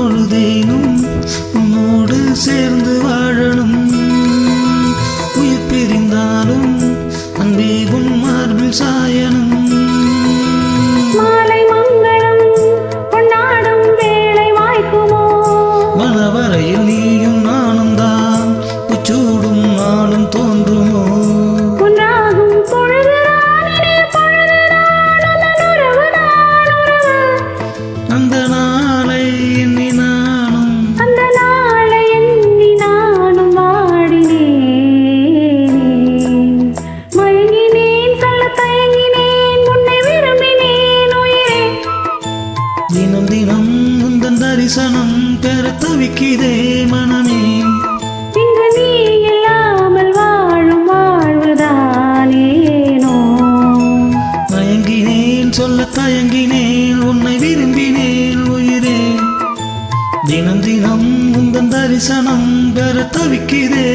பொழுதேனும் உன்னோடு சேர்ந்து வாழணும். உயிர் பிரிந்தாலும் அன்பே உன் மார்பில் சாயணும். மாலை மங்களம் கொண்டாடும் வேளை வாய்க்குமோ? மனவரையில் நீயும் நானும் தான் உச்சூடும் நாளும் தோன்றுமோ? ஒன்றாகும் பொழுதுதான் அந்த நாளை எண்ணி நானும் வாடினேன். மயங்கினேன், சொல்ல தயங்கினேன், உன்னை விரும்பினேன் உயிரே. தினம் தினம் உந்தன் தரிசனம் பெற தவிக்கிறே மனமே. இங்கு நீ இல்லாமல் வாழும் வாழ்வுதானேனோ? மயங்கினேன், சொல்ல தயங்கினேன், உன்னை விரும்பினேன் உயிரே. தினம் தினம் உந்தன் தரிசனம் பெற தவிக்கிறே.